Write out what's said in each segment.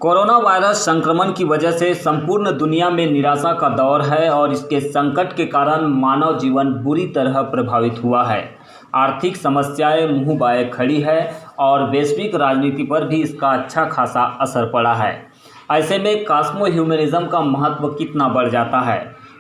Corona virus संक्रमण की वजह से संपूर्ण दुनिया में निराशा का दौर है और इसके संकट के कारण मानव जीवन बुरी तरह प्रभावित हुआ है। आर्थिक समस्याएं मुंह बाए खड़ी है और वैश्विक राजनीति पर भी इसका अच्छा खासा असर पड़ा है। ऐसे में कॉस्मो ह्यूमनिज्म का महत्व कितना बढ़ जाता है।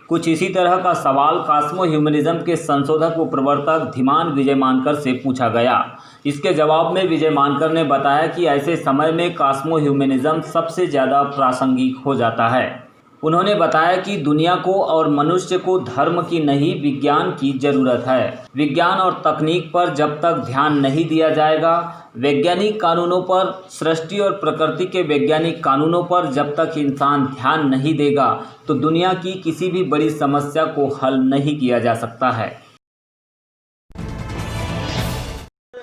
कुछ इसी तरह का सवाल कॉस्मो ह्यूमनिज्म के संशोधक व प्रवर्तक धीमान विजय मानकर से पूछा गया। इसके जवाब में विजय मानकर ने बताया कि ऐसे समय में कॉस्मो ह्यूमनिज्म सबसे ज़्यादा प्रासंगिक हो जाता है। उन्होंने बताया कि दुनिया को और मनुष्य को धर्म की नहीं विज्ञान की ज़रूरत है। विज्ञान और तकनीक पर जब तक ध्यान नहीं दिया जाएगा, वैज्ञानिक कानूनों पर, सृष्टि और प्रकृति के वैज्ञानिक कानूनों पर जब तक इंसान ध्यान नहीं देगा तो दुनिया की किसी भी बड़ी समस्या को हल नहीं किया जा सकता है।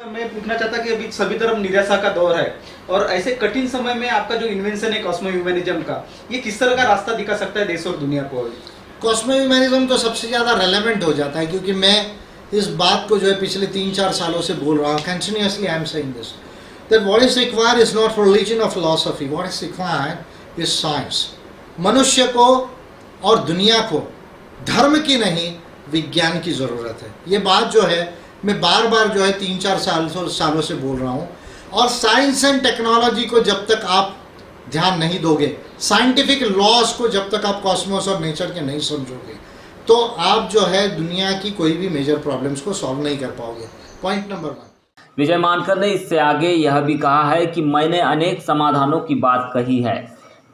मैं पूछना चाहता कि अभी सभी तरफ निराशा का दौर है और ऐसे कठिन समय में आपका जो इन्वेंशन है कॉस्मो ह्यूमनिज्म का, ये किस तरह का रास्ता दिखा सकता है देश और दुनिया को? कॉस्मो ह्यूमनिज्म तो सबसे ज़्यादा रेलेवेंट हो जाता है क्योंकि मैं इस बात को जो है पिछले 3-4 सालों से बोल रहा हूँ। Continuously I am saying this that what is required is not religion और philosophy, what is required is science. मनुष्य को और दुनिया को धर्म की नहीं विज्ञान की ज़रूरत है। ये बात जो है मैं बार बार जो है 3-4 सालों से बोल रहा हूँ। और साइंस एंड टेक्नोलॉजी को जब तक आप ध्यान नहीं दोगे, साइंटिफिक लॉज को जब तक आप कॉस्मोस और नेचर के नहीं समझोगे, तो आप जो है दुनिया की कोई भी मेजर प्रॉब्लम्स को सॉल्व नहीं कर पाओगे। Point number 1। विजय मानकर ने इससे आगे यह भी कहा है कि मैंने अनेक समाधानों की बात कही है।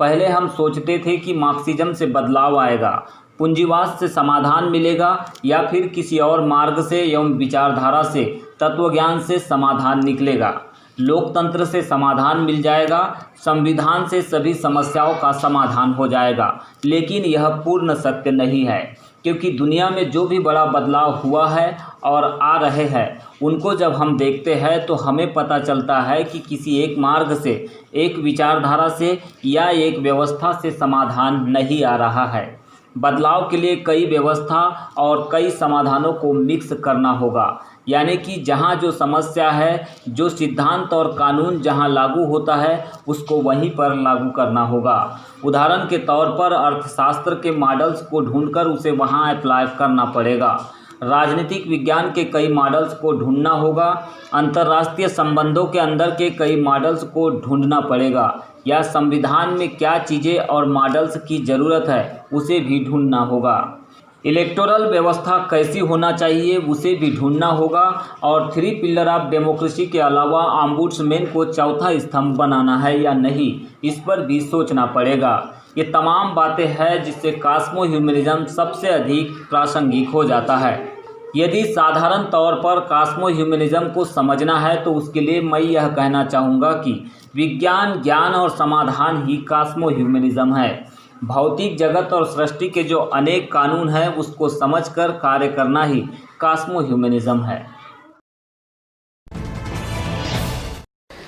पहले हम सोचते थे कि मार्क्सिज्म से बदलाव आएगा, पूंजीवाद से समाधान मिलेगा या फिर किसी और मार्ग से एवं विचारधारा से, तत्वज्ञान से समाधान निकलेगा। लोकतंत्र से समाधान मिल जाएगा, संविधान से सभी समस्याओं का समाधान हो जाएगा। लेकिन यह पूर्ण सत्य नहीं है, क्योंकि दुनिया में जो भी बड़ा बदलाव हुआ है और आ रहे हैं उनको जब हम देखते हैं तो हमें पता चलता है कि किसी एक मार्ग से, एक विचारधारा से या एक व्यवस्था से समाधान नहीं आ रहा है। बदलाव के लिए कई व्यवस्था और कई समाधानों को मिक्स करना होगा, यानी कि जहाँ जो समस्या है, जो सिद्धांत और कानून जहाँ लागू होता है उसको वहीं पर लागू करना होगा। उदाहरण के तौर पर अर्थशास्त्र के मॉडल्स को ढूंढकर उसे वहाँ अप्लाई करना पड़ेगा। राजनीतिक विज्ञान के कई मॉडल्स को ढूंढना होगा। अंतर्राष्ट्रीय संबंधों के अंदर के कई मॉडल्स को ढूंढना पड़ेगा, या संविधान में क्या चीज़ें और मॉडल्स की ज़रूरत है उसे भी ढूंढना होगा। इलेक्टोरल व्यवस्था कैसी होना चाहिए उसे भी ढूंढना होगा। और 3 पिलर ऑफ डेमोक्रेसी के अलावा ऑम्बुड्समैन को चौथा स्तंभ बनाना है या नहीं, इस पर भी सोचना पड़ेगा। ये तमाम बातें हैं जिससे कॉस्मो ह्यूमनिज्म सबसे अधिक प्रासंगिक हो जाता है। यदि साधारण तौर पर कॉस्मो ह्यूमनिज्म को समझना है तो उसके लिए मैं यह कहना चाहूँगा कि विज्ञान, ज्ञान और समाधान ही कॉस्मो ह्यूमनिज्म है। भौतिक जगत और सृष्टि के जो अनेक कानून हैं उसको समझकर कार्य करना ही कॉस्मो ह्यूमनिज्म है।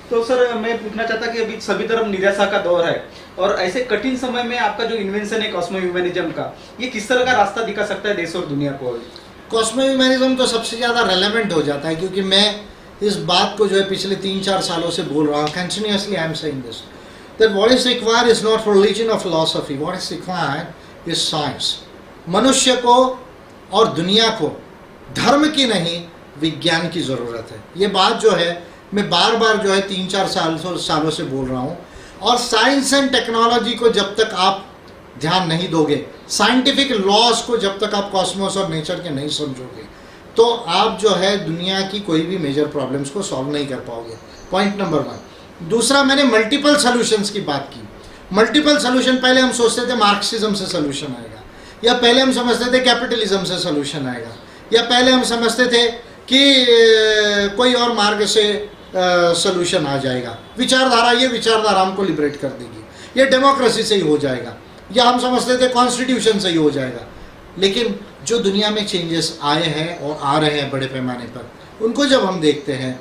तो सर मैं पूछना चाहता कि अभी सभी तरफ निराशा का दौर है और ऐसे कठिन समय में आपका जो इन्वेंशन है कॉस्मो ह्यूमनिज्म का, ये किस तरह का रास्ता दिखा सकता है देश और दुनिया को? कॉस्मो ह्यूमनिज्म तो सबसे ज़्यादा रेलेवेंट हो जाता है क्योंकि मैं इस बात को जो है पिछले 3-4 सालों से बोल रहा हूँ। Continuously I am saying this that what is required is not religion और philosophy, what is required is science. मनुष्य को और दुनिया को धर्म की नहीं विज्ञान की ज़रूरत है। ये बात जो है मैं बार बार जो है 3-4 सालों से बोल रहा हूँ। और साइंस एंड टेक्नोलॉजी को जब तक आप ध्यान नहीं दोगे, साइंटिफिक लॉज को जब तक आप कॉस्मोस और नेचर के नहीं समझोगे, तो आप जो है दुनिया की कोई भी मेजर प्रॉब्लम्स को सॉल्व नहीं कर पाओगे। Point number 1। दूसरा, मैंने मल्टीपल सॉल्यूशंस की बात की। मल्टीपल सॉल्यूशन, पहले हम सोचते थे मार्क्सिज्म से सॉल्यूशन आएगा, या पहले हम समझते थे कैपिटलिज्म से सॉल्यूशन आएगा, या पहले हम समझते थे कि कोई और मार्ग से सॉल्यूशन आ जाएगा। विचारधारा, ये विचारधारा हमको लिबरेट कर देगी, ये डेमोक्रेसी से ही हो जाएगा, या हम समझते थे कॉन्स्टिट्यूशन से ही हो जाएगा। लेकिन जो दुनिया में चेंजेस आए हैं और आ रहे हैं बड़े पैमाने पर, उनको जब हम देखते हैं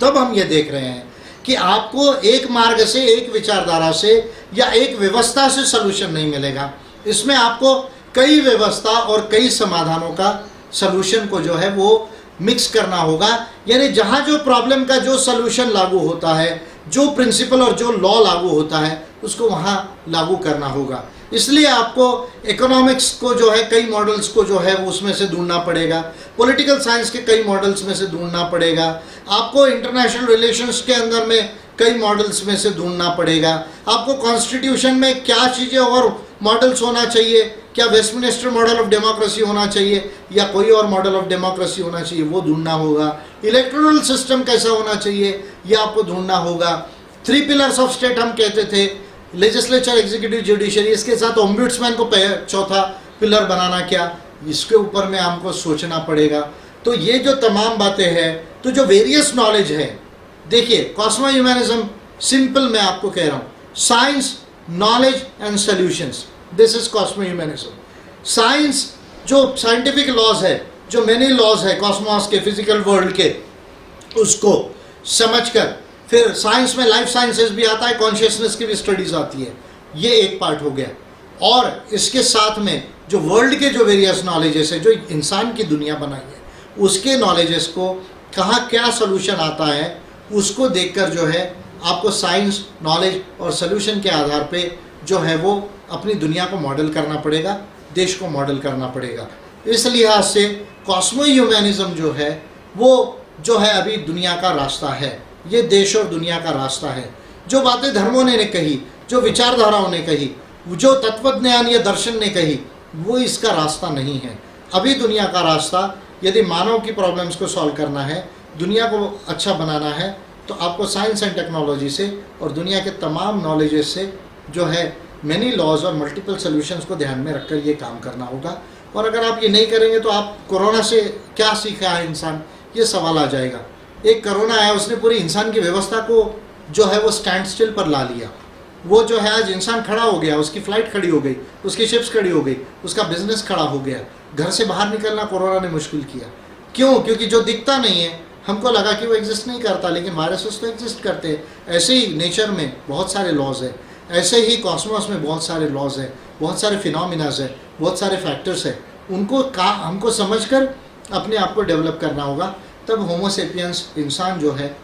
तब हम ये देख रहे हैं कि आपको एक मार्ग से, एक विचारधारा से या एक व्यवस्था से सॉल्यूशन नहीं मिलेगा। इसमें आपको कई व्यवस्था और कई समाधानों का सॉल्यूशन को जो है वो मिक्स करना होगा। यानी जहाँ जो प्रॉब्लम का जो सॉल्यूशन लागू होता है, जो प्रिंसिपल और जो लॉ लागू होता है उसको वहाँ लागू करना होगा। इसलिए आपको इकोनॉमिक्स को जो है कई मॉडल्स को जो है वो उसमें से ढूंढना पड़ेगा, पॉलिटिकल साइंस के कई मॉडल्स में से ढूंढना पड़ेगा, आपको इंटरनेशनल रिलेशंस के अंदर में कई मॉडल्स में से ढूंढना पड़ेगा, आपको कॉन्स्टिट्यूशन में क्या चीज़ें और मॉडल्स होना चाहिए, क्या वेस्टमिनिस्टर मॉडल ऑफ डेमोक्रेसी होना चाहिए या कोई और मॉडल ऑफ डेमोक्रेसी होना चाहिए, वो ढूंढना होगा। इलेक्टोरल सिस्टम कैसा होना चाहिए ये आपको ढूंढना होगा। 3 पिलर्स ऑफ स्टेट हम कहते थे, लेजिस्लेचर, एग्जीक्यूटिव, जुडिशरी, इसके साथ ओम्बुड्समैन को चौथा पिलर बनाना, क्या इसके ऊपर में हमको सोचना पड़ेगा। तो ये जो तमाम बातें हैं, तो जो वेरियस नॉलेज है, देखिए कॉस्मो ह्यूमनिज्म सिंपल मैं आपको कह रहा हूँ, science, knowledge and solutions, this is Cosmo humanism. Science जो साइंटिफिक लॉज है, जो मेनी लॉज है कॉस्मोस के, फिजिकल वर्ल्ड के, उसको समझकर, फिर साइंस में लाइफ साइंसेस भी आता है, कॉन्शियसनेस की भी स्टडीज आती है, ये एक पार्ट हो गया। और इसके साथ में जो वर्ल्ड के जो वेरियस नॉलेजेस है, जो इंसान की दुनिया बनाई है, उसके नॉलेजेस को कहाँ क्या सोल्यूशन आता है, उसको देखकर जो है आपको साइंस, नॉलेज और सोल्यूशन के आधार पे जो है वो अपनी दुनिया को मॉडल करना पड़ेगा, देश को मॉडल करना पड़ेगा। इस लिहाज से कॉस्मो ह्यूमनिज्म जो है वो जो है अभी दुनिया का रास्ता है, ये देश और दुनिया का रास्ता है। जो बातें धर्मों ने कही, जो विचारधाराओं ने कही, जो तत्वज्ञान या दर्शन ने कही, वो इसका रास्ता नहीं है। अभी दुनिया का रास्ता, यदि मानव की प्रॉब्लम्स को सॉल्व करना है, दुनिया को अच्छा बनाना है, तो आपको साइंस एंड टेक्नोलॉजी से और दुनिया के तमाम नॉलेजेस से जो है मैनी लॉज और मल्टीपल सोल्यूशंस को ध्यान में रखकर ये काम करना होगा। और अगर आप ये नहीं करेंगे तो आप कोरोना से क्या सीखा है इंसान, ये सवाल आ जाएगा। एक कोरोना आया, उसने पूरी इंसान की व्यवस्था को जो है वो स्टैंड स्टिल पर ला लिया। वो जो है आज इंसान खड़ा हो गया, उसकी फ़्लाइट खड़ी हो गई, उसकी शिप्स खड़ी हो गई, उसका बिजनेस खड़ा हो गया। घर से बाहर निकलना कोरोना ने मुश्किल किया। क्यों? क्योंकि जो दिखता नहीं है, हमको लगा कि वो एग्जिस्ट नहीं करता, लेकिन वायरसेस तो एग्जिस्ट करते हैं। ऐसे ही नेचर में बहुत सारे लॉज है, ऐसे ही कॉस्मोस में बहुत सारे लॉज है, बहुत सारे फिनोमिनाज है, बहुत सारे फैक्टर्स है। उनको हमको समझकर अपने आप को डेवलप करना होगा, तब होमो सेपियंस इंसान जो है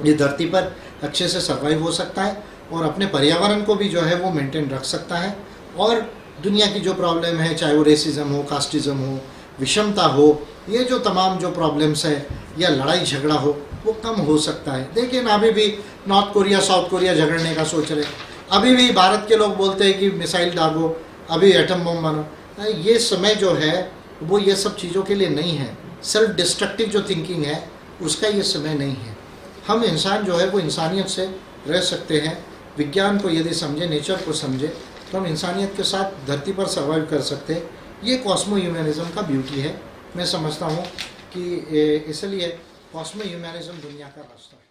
ये धरती पर अच्छे से सर्वाइव हो सकता है और अपने पर्यावरण को भी जो है वो मेंटेन रख सकता है। और दुनिया की जो प्रॉब्लम है, चाहे वो रेसिज्म हो, कास्टिज्म हो, विषमता हो, ये जो तमाम जो प्रॉब्लम्स है या लड़ाई झगड़ा हो, वो कम हो सकता है। देखिए ना, अभी भी नॉर्थ कोरिया साउथ कोरिया झगड़ने का सोच रहे हैं, अभी भी भारत के लोग बोलते हैं कि मिसाइल दागो, अभी एटम बम बनो। ये समय जो है वो ये सब चीज़ों के लिए नहीं है। सेल्फ डिस्ट्रक्टिव जो थिंकिंग है उसका ये समय नहीं है। हम इंसान जो है वो इंसानियत से रह सकते हैं। विज्ञान को यदि समझे, नेचर को समझे, तो हम इंसानियत के साथ धरती पर सर्वाइव कर सकते हैं। ये कॉस्मो ह्यूमनिज्म का ब्यूटी है। मैं समझता हूँ कि इसलिए कॉस्मो ह्यूमनिज्म दुनिया का रास्ता है।